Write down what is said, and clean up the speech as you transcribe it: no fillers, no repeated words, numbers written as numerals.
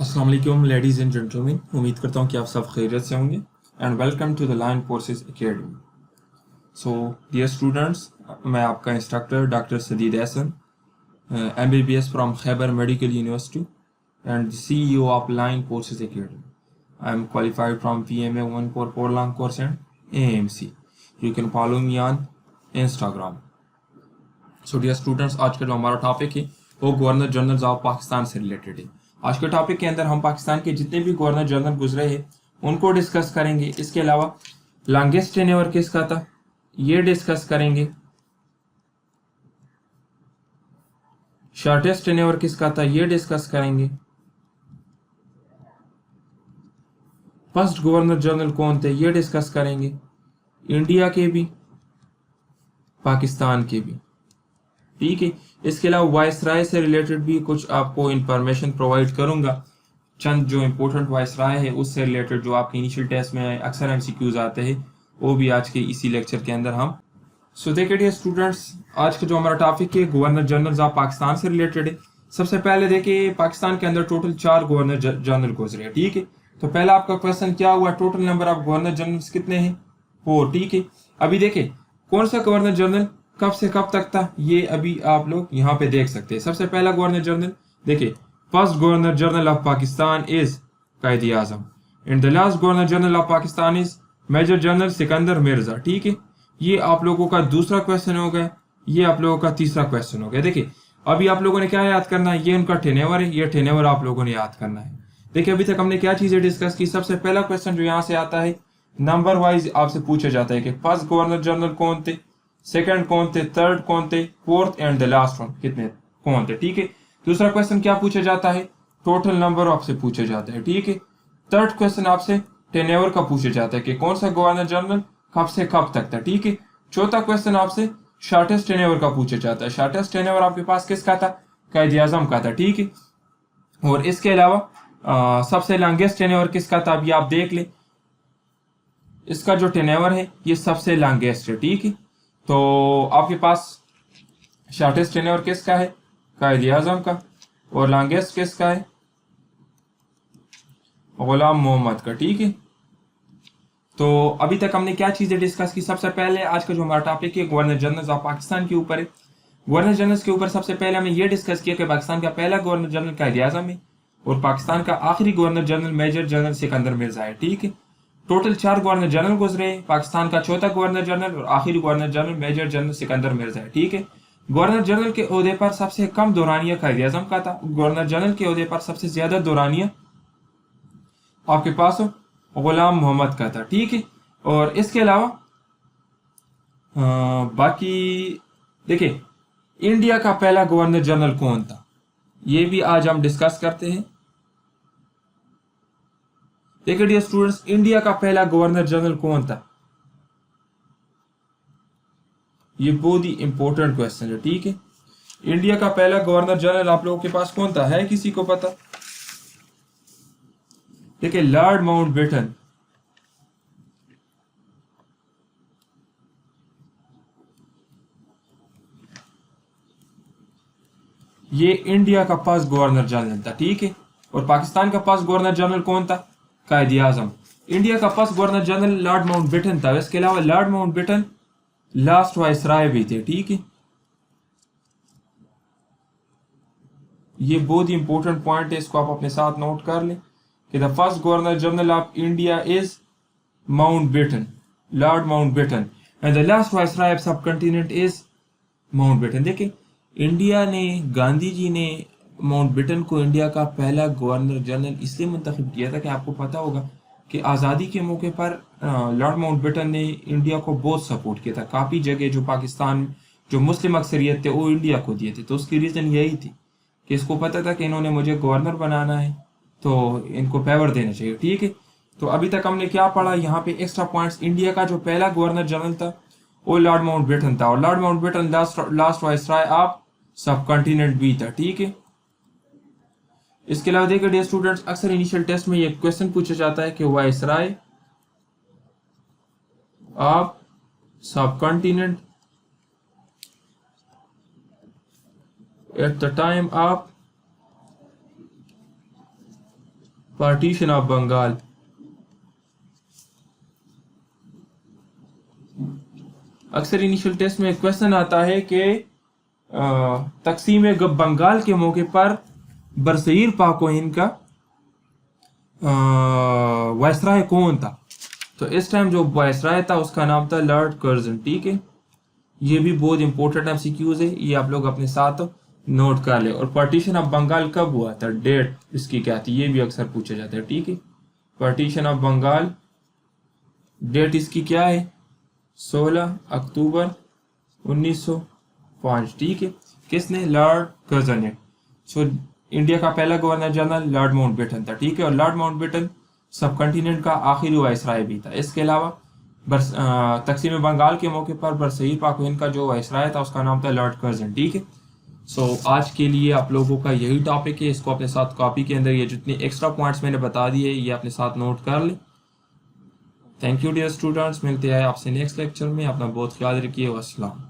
अस्सलाम वालेकुम ladies and gentleman, उम्मीद करता हूँ कि आप सब खैरियत से होंगे and welcome to the line courses academy. So dear students, मैं आपका instructor doctor Sadid Ehsan, MBBS from Khyber medical university and CEO of line courses academy. I am qualified from PMA 1 for long course and AMC. You can follow me on Instagram. So dear students, आज का जो हमारा topic है वो governor general of Pakistan से related है। आज के टॉपिक के अंदर हम पाकिस्तान के जितने भी गवर्नर जनरल गुजरे हैं उनको डिस्कस करेंगे। इसके अलावा लॉन्गेस्ट टेन्योर किसका था ये डिस्कस करेंगे, शॉर्टेस्ट टेन्योर किसका था ये डिस्कस करेंगे, फर्स्ट गवर्नर जनरल कौन थे ये डिस्कस करेंगे, इंडिया के भी पाकिस्तान के भी, ठीक है। इसके अलावा वायसराय से रिलेटेड भी कुछ आपको इंफॉर्मेशन प्रोवाइड करूंगा। चंद जो इम्पोर्टेंट वायसराय है उससे रिलेटेड जो आपके इनिशियल टेस्ट में अक्सर MCQs आते हैं वो भी आज के इसी लेक्चर के अंदर हम देखिए डियर स्टूडेंट्स, आज का जो हमारा टॉपिक है गवर्नर जनरल ऑफ पाकिस्तान से रिलेटेड है। सबसे पहले देखिए पाकिस्तान के अंदर टोटल 4 गवर्नर जनरल गुजरे हैं, ठीक है। तो पहला आपका क्वेश्चन क्या हुआ, total number of governor general कितने हैं 4, ठीक है। अभी देखिए कौन सा गवर्नर जनरल कब से कब तक था ये अभी आप लोग यहाँ पे देख सकते हैं। सबसे पहला गवर्नर जनरल देखिए, first governor general of Pakistan is Quaid Azam and the last governor general of Pakistan is major general Sikandar Mirza, ठीक है। ये आप लोगों का दूसरा क्वेश्चन हो गया, ये आप लोगों का तीसरा क्वेश्चन हो गया। देखिए अभी आप लोगों ने क्या याद करना है, ये उनका टेन्योर है, ये टेन्योर आप लोगों ने याद करना है। देखिए अभी तक हमने क्या चीजें डिस्कस की। सबसे पहला क्वेश्चन जो यहाँ से आता है नंबर वाइज आपसे पूछा जाता है कि फर्स्ट गवर्नर जनरल कौन थे, सेकंड कौन थे, थर्ड कौन थे, fourth and the last one कितने कौन थे, ठीक है। दूसरा क्वेश्चन क्या पूछा जाता है, टोटल नंबर आपसे पूछा जाता है, ठीक है। थर्ड क्वेश्चन आपसे टेन्योर का पूछा जाता है कि कौन सा गवर्नर जनरल कब से कब तक था, ठीक है। चौथा क्वेश्चन आपसे शॉर्टेस्ट टेन्योर का पूछा जाता है। शॉर्टेस्ट टेन्योर आपके पास किसका था, कायद आजम का था, ठीक है। और इसके अलावा सबसे लॉन्गेस्ट टेन्योर किसका था अभी आप देख ले, इसका जो टेन्योर है ये सबसे लॉन्गेस्ट है, ठीक है। तो आपके पास शॉर्टेस्ट टेन्योर किसका है, कायद आजम का, और लॉन्गेस्ट किसका है, गुलाम मोहम्मद का, ठीक है। तो अभी तक हमने क्या चीजें डिस्कस की। सबसे पहले आज का जो हमारा टॉपिक है गवर्नर जनरल ऑफ पाकिस्तान के ऊपर है। गवर्नर जनरल के ऊपर सबसे पहले हमने ये डिस्कस किया कि पाकिस्तान का पहला गवर्नर जनरल कायद आजम है और पाकिस्तान का आखिरी governor general major general Sikandar Mirza है, ठीक है। टोटल 4 गवर्नर जनरल गुजरे, पाकिस्तान का चौथा गवर्नर जनरल और आखिरी governor general major general Sikandar Mirza है, ठीक है। गवर्नर जनरल के ओहदे पर सबसे कम दौरानिया कायद आजम का था, गवर्नर जनरल के ओहदे पर सबसे ज्यादा दौरानिया आपके पास गुलाम मोहम्मद का था, ठीक है। और इसके अलावा बाकी देखिए इंडिया का पहला गवर्नर जनरल कौन था ये भी आज हम डिस्कस करते हैं। देखिए डियर स्टूडेंट्स, इंडिया का पहला गवर्नर जनरल कौन था, ये बहुत ही इंपॉर्टेंट क्वेश्चन है, ठीक है। इंडिया का पहला गवर्नर जनरल आप लोगों के पास कौन था, है किसी को पता? देखिए लॉर्ड माउंटबेटन, ये इंडिया का फर्स्ट गवर्नर जनरल था, ठीक है। और पाकिस्तान का फर्स्ट गवर्नर जनरल कौन था, कायद आजम। इंडिया का first governor general Lord Mountbatten था। इसके अलावा लॉर्ड माउंटबेटन लास्ट वायसराय भी थे, ठीक है। ये बहुत ही इंपॉर्टेंट पॉइंट है, इसको आप अपने साथ नोट कर लें कि the first governor general of India is Mountbatten, Lord Mountbatten, and the last viceroy of सब कॉन्टिनेंट इज माउंटबेटन। देखिए इंडिया ने, गांधी जी ने माउंटबेटन को इंडिया का पहला गवर्नर जनरल इसलिए मुंतखब किया था कि आपको पता होगा कि आज़ादी के मौके पर लॉर्ड माउंटबेटन ने इंडिया को बहुत सपोर्ट किया था। काफ़ी जगह जो पाकिस्तान जो मुस्लिम अक्सरियत थे वो इंडिया को दिए थे, तो उसकी रीज़न यही थी कि इसको पता था कि इन्होंने मुझे गवर्नर बनाना है तो इनको फेवर देना चाहिए, ठीक है। तो अभी तक हमने क्या पढ़ा यहाँ पे एक्स्ट्रा पॉइंट्स। इंडिया का जो पहला गवर्नर जनरल था वो लॉर्ड माउंटबेटन था और lord Mountbatten last viceroy of subcontinent भी था, ठीक है। इसके अलावा देखिए डियर स्टूडेंट्स, अक्सर इनिशियल टेस्ट में ये क्वेश्चन पूछा जाता है कि viceroy of subcontinent at the time of partition of Bengal. अक्सर इनिशियल टेस्ट में क्वेश्चन आता है कि तकसीम बंगाल के मौके पर बरसईर पाक व हिंद का वायसराय कौन था? तो इस टाइम जो वायसराय था उसका नाम था लॉर्ड कर्जन। ठीक है, ये भी बहुत इंपॉर्टेंट एमसीक्यूज है, ये आप लोग अपने साथ नोट कर ले। और पार्टीशन ऑफ बंगाल कब हुआ था, डेट इसकी क्या थी, ये भी अक्सर पूछा जाता है। ठीक है, पार्टीशन ऑफ बंगाल डेट इसकी क्या है, 16 अक्टूबर 1905। ठीक है, किसने, लॉर्ड कर्जन ने। सो इंडिया का पहला गवर्नर जनरल लॉर्ड माउंटबेटन था। ठीक है, और लॉर्ड माउंटबेटन सब कंटिनेंट का आखिरी वायसराय भी था। इसके अलावा तकसीम बंगाल के मौके पर बरसईर पाक व हिंद का जो वायसराय था उसका नाम था लॉर्ड कर्जन। ठीक है, सो आज के लिए आप लोगों का यही टॉपिक है। इसको अपने साथ कॉपी के अंदर ये जितने एक्स्ट्रा पॉइंट्स मैंने बता दिए ये अपने साथ नोट कर लें। थैंक यू डियर स्टूडेंट्स, मिलते हैं आपसे नेक्स्ट लेक्चर में। अपना बहुत ख्याल रखिए। अस्सलाम।